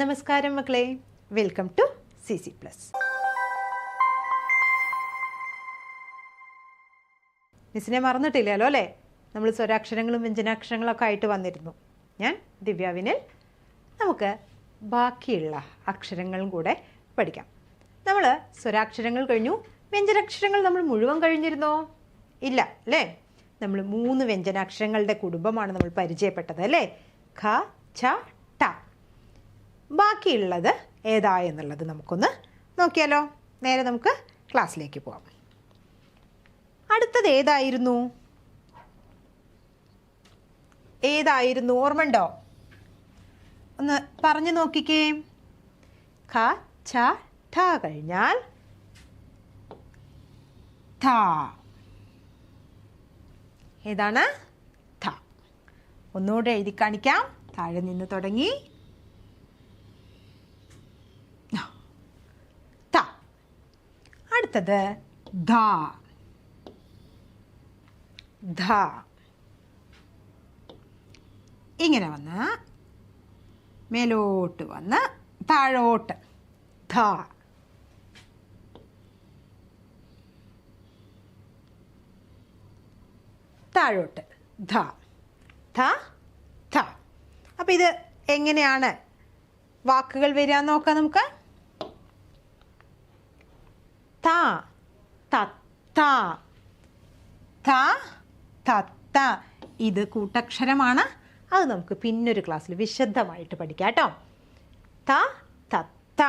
നമസ്കാരം മക്കളെ, welcome to CC Plus. മിസ്സിനെ മറന്നിട്ടില്ലല്ലോ അല്ലേ? നമ്മൾ സ്വരാക്ഷരങ്ങളും വ്യഞ്ജനാക്ഷരങ്ങളൊക്കെ ആയിട്ട് വന്നിരുന്നു. ഞാൻ ദിവ്യാവിനിൽ. നമുക്ക് ബാക്കിയുള്ള അക്ഷരങ്ങളും കൂടെ പഠിക്കാം. നമ്മൾ സ്വരാക്ഷരങ്ങൾ കഴിഞ്ഞു, വ്യഞ്ജനാക്ഷരങ്ങൾ നമ്മൾ മുഴുവൻ കഴിഞ്ഞിരുന്നോ? ഇല്ല അല്ലേ? നമ്മൾ 3 വ്യഞ്ജനാക്ഷരങ്ങളുടെ കുടുംബമാണ് നമ്മൾ പരിചയപ്പെട്ടത് അല്ലേ? ഖ, ഛ, ട. ബാക്കിയുള്ളത് ഏതാ എന്നുള്ളത് നമുക്കൊന്ന് നോക്കിയാലോ. നേരെ നമുക്ക് ക്ലാസ്സിലേക്ക് പോകാം. അടുത്തത് ഏതായിരുന്നു? ഓർമ്മയുണ്ടോ? ഒന്ന് പറഞ്ഞു നോക്കിക്കേ. ഖ, ഛ, ഠ കഴിഞ്ഞാൽ ഥ. ഏതാണ്? ഥ. ഒന്നുകൂടെ എഴുതി കാണിക്കാം. താഴെ നിന്ന് തുടങ്ങി ഥ. അടുത്തത് ധ. ധ. ഇങ്ങനെ വന്ന് മേലോട്ട് വന്ന് താഴോട്ട് ധ. താഴോട്ട് ധ. ധ, ധ. അപ്പം ഇത് എങ്ങനെയാണ് വാക്കുകൾ വരിക നോക്കാം നമുക്ക്. ത, തത്ത. ത, തത്ത. ഇത് കൂട്ടക്ഷരമാണ്. അത് നമുക്ക് പിന്നൊരു ക്ലാസ്സിൽ വിശദമായിട്ട് പഠിക്കാം കേട്ടോ. ത, തത്ത.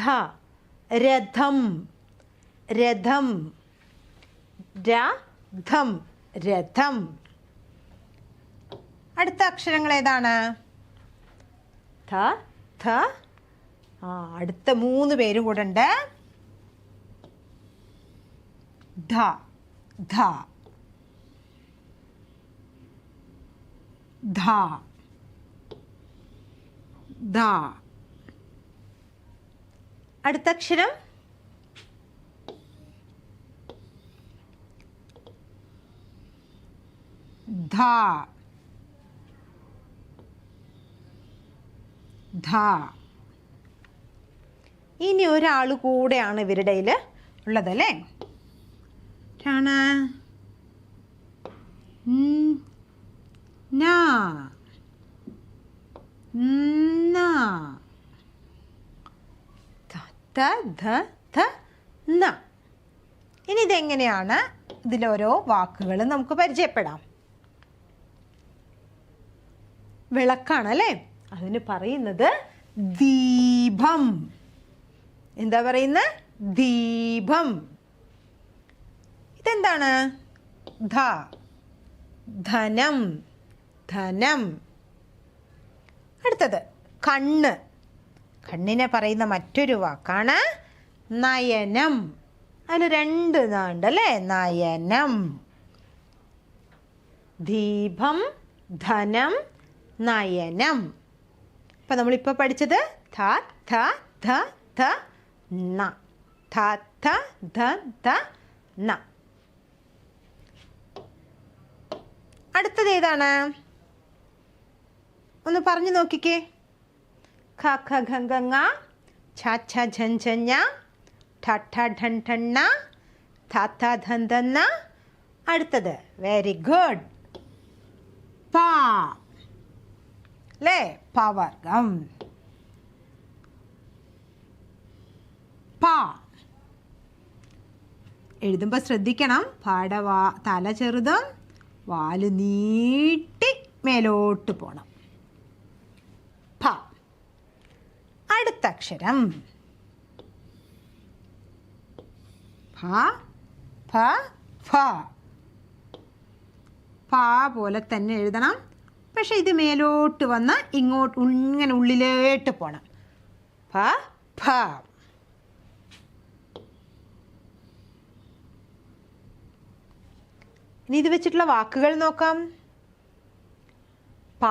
ധ, രഥം. രഥം. രഥം. രഥം. അടുത്ത അക്ഷരങ്ങൾ ഏതാണ്? ഥ, ഥ. അടുത്ത 3 പേരും കൂടെ ഉണ്ട്. ധ, ധ. ധ, ധ. അടുത്ത അക്ഷരം ധ. ധ. ഇനി ഒരാൾ കൂടെയാണ് ഇവരുടെ കയ്യിൽ ഉള്ളതല്ലേ? ാണ് ന. ന. ത, ധ, ധ, ന. ഇനി ഇതെങ്ങനെയാണ്? ഇതിലോരോ വാക്കുകൾ നമുക്ക് പരിചയപ്പെടാം. വിളക്കാണല്ലേ? അതിന് പറയുന്നത് ദീപം. എന്താ പറയുന്നത്? ദീപം. ഇതെന്താണ്? ധ. ധനം. ധനം. അടുത്തത് കണ്ണ്. കണ്ണിനെ പറയുന്ന മറ്റൊരു വാക്കാണ് നയനം. അതിൽ 2 ഉണ്ടല്ലേ? നയനം. ദീപം, ധനം, നയനം. അപ്പം നമ്മളിപ്പോൾ പഠിച്ചത് ഥ, ഥ, ധ, ധ, ന. ഥ, ഥ, ധ, ധ, ന. അടുത്തത് ഏതാണ്? ഒന്ന് പറഞ്ഞു നോക്കിക്കേ. ഖ, ഖ, ഘ, ങ, ങ. ഛ, ഛ, ഝ, ഝ, ഞ. ഠ, ഠ, ഢ, ഠ, ണ. ഥ, ഥ, ധ, ധ, ന. അടുത്തത് വെരി ഗുഡ്. പ. അല്ലേ? പവർഗം. പ. എഴുതുമ്പോൾ ശ്രദ്ധിക്കണം. പാടവാ തല ചെറുതും വാല് നീട്ടി മേലോട്ട് പോണം. ഫ. അടുത്ത അക്ഷരം ഫ, ഫ, ഫ. ഫ പോലെ തന്നെ എഴുതണം. പക്ഷെ ഇത് മേലോട്ട് വന്ന് ഇങ്ങോട്ട് ഇങ്ങനെ ഉള്ളിലോട്ട് പോണം. ഫ, ഫ. ഇനി ഇത് വെച്ചിട്ടുള്ള വാക്കുകൾ നോക്കാം. പ,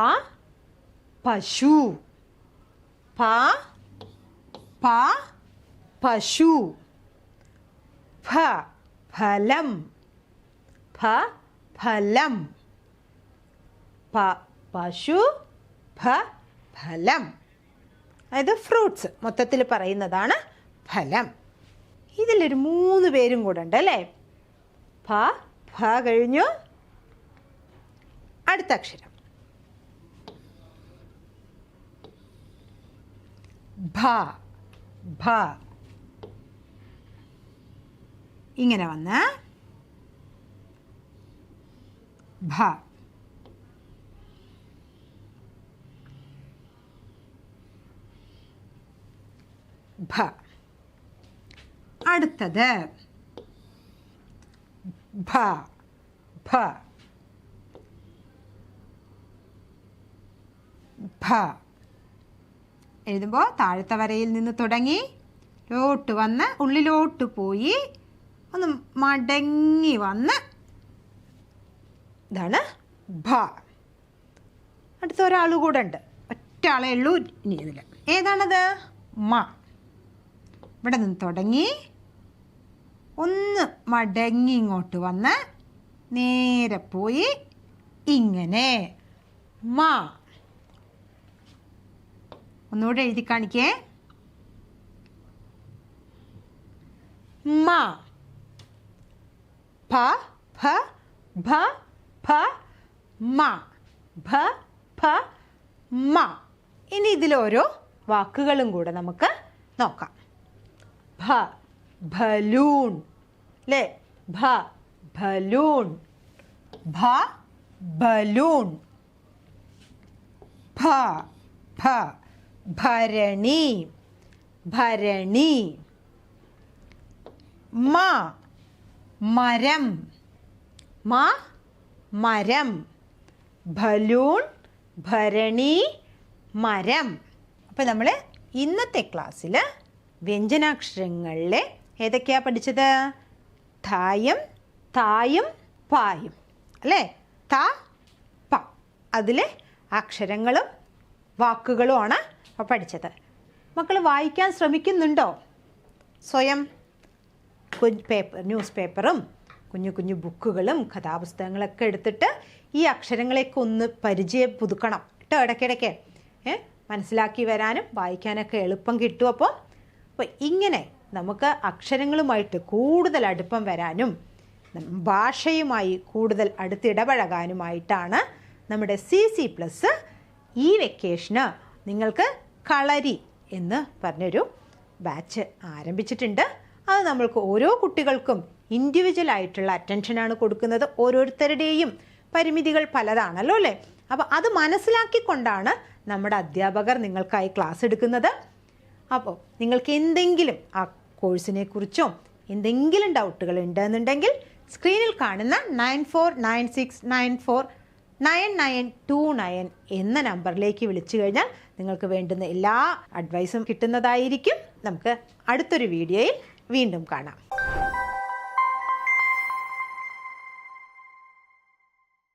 പശു. പ, പ, പശു. ഫ, ഫലം. ഫ, ഫലം. പ, പശു. ഫ, ഫലം. അതായത് ഫ്രൂട്ട്സ് മൊത്തത്തിൽ പറയുന്നതാണ് ഫലം. ഇതിലൊരു 3 പേരും കൂടെ ഉണ്ട് അല്ലേ? ഭ ഭ കഴിഞ്ഞു. അടുത്ത അക്ഷരം ഭ ഭ. ഇങ്ങനെ വന്ന് ഭ. ഭ. അടുത്തത് ഭ ഭ ഭ. എഴുതുമ്പോൾ താഴത്തെ വരയിൽ നിന്ന് തുടങ്ങി ലോട്ട് വന്ന് ഉള്ളിലോട്ട് പോയി ഒന്ന് മടങ്ങി വന്ന് ഇതാണ് ഭ. അടുത്ത ഒരാൾ കൂടെ ഉണ്ട്, ഒറ്റ ആളേ ഉള്ളൂ ഇനി ഇതിൽ. ഏതാണത്? മ. ഇവിടെ നിന്ന് തുടങ്ങി ഒന്ന് മടങ്ങി ഇങ്ങോട്ട് വന്ന് നേരെ പോയി ഇങ്ങനെ മ. ഒന്നുകൂടെ എഴുതി കാണിക്കേ. മ. ഭ ഭ ഭ ഭ മ. ഭ ഭ മ. ഇനി ഇതിലോരോ വാക്കുകളും കൂടെ നമുക്ക് നോക്കാം. ഭ ബലൂൺ അല്ലേ? ഭ ബലൂൺ. ഭ ബലൂൺ. ഭ ഭ ഭരണി ഭരണി. മ മരം. മ മരം. ബലൂൺ ഭരണി മരം. അപ്പോൾ നമ്മൾ ഇന്നത്തെ ക്ലാസ്സിൽ വ്യഞ്ജനാക്ഷരങ്ങളിലെ ഏതൊക്കെയാണ് പഠിച്ചത്? ധായും തായും പായും അല്ലേ? ത പ. അതിലെ അക്ഷരങ്ങളും വാക്കുകളുമാണ് പഠിച്ചത്. മക്കൾ വായിക്കാൻ ശ്രമിക്കുന്നുണ്ടോ? സ്വയം ന്യൂസ് പേപ്പറും കുഞ്ഞു കുഞ്ഞു ബുക്കുകളും കഥാപുസ്തകങ്ങളൊക്കെ എടുത്തിട്ട് ഈ അക്ഷരങ്ങളെയൊക്കെ ഒന്ന് പരിചയം പുതുക്കണം കേട്ടോ. ഇടയ്ക്കിടയ്ക്ക് മനസ്സിലാക്കി വരാനും വായിക്കാനൊക്കെ എളുപ്പം കിട്ടും. അപ്പോൾ ഇങ്ങനെ നമുക്ക് അക്ഷരങ്ങളുമായിട്ട് കൂടുതൽ അടുപ്പം വരാനും ഭാഷയുമായി കൂടുതൽ അടുത്തിടപഴകാനുമായിട്ടാണ് നമ്മുടെ CC+ ഈ വെക്കേഷന് നിങ്ങൾക്ക് കളരി എന്ന് പറഞ്ഞൊരു ബാച്ച് ആരംഭിച്ചിട്ടുണ്ട്. അത് നമ്മൾക്ക് ഓരോ കുട്ടികൾക്കും ഇൻഡിവിജ്വൽ ആയിട്ടുള്ള അറ്റൻഷനാണ് കൊടുക്കുന്നത്. ഓരോരുത്തരുടെയും പരിമിതികൾ പലതാണല്ലോ അല്ലേ? അപ്പോൾ അത് മനസ്സിലാക്കിക്കൊണ്ടാണ് നമ്മുടെ അധ്യാപകർ നിങ്ങൾക്കായി ക്ലാസ് എടുക്കുന്നത്. അപ്പോൾ നിങ്ങൾക്ക് എന്തെങ്കിലും ആ കോഴ്സിനെ കുറിച്ചോ എന്തെങ്കിലും ഡൗട്ടുകൾ ഉണ്ടെന്നുണ്ടെങ്കിൽ സ്ക്രീനിൽ കാണുന്ന 9496949929 എന്ന നമ്പറിലേക്ക് വിളിച്ചു കഴിഞ്ഞാൽ നിങ്ങൾക്ക് വേണ്ടുന്ന എല്ലാ അഡ്വൈസും കിട്ടുന്നതായിരിക്കും. നമുക്ക് അടുത്തൊരു വീഡിയോയിൽ വീണ്ടും കാണാം.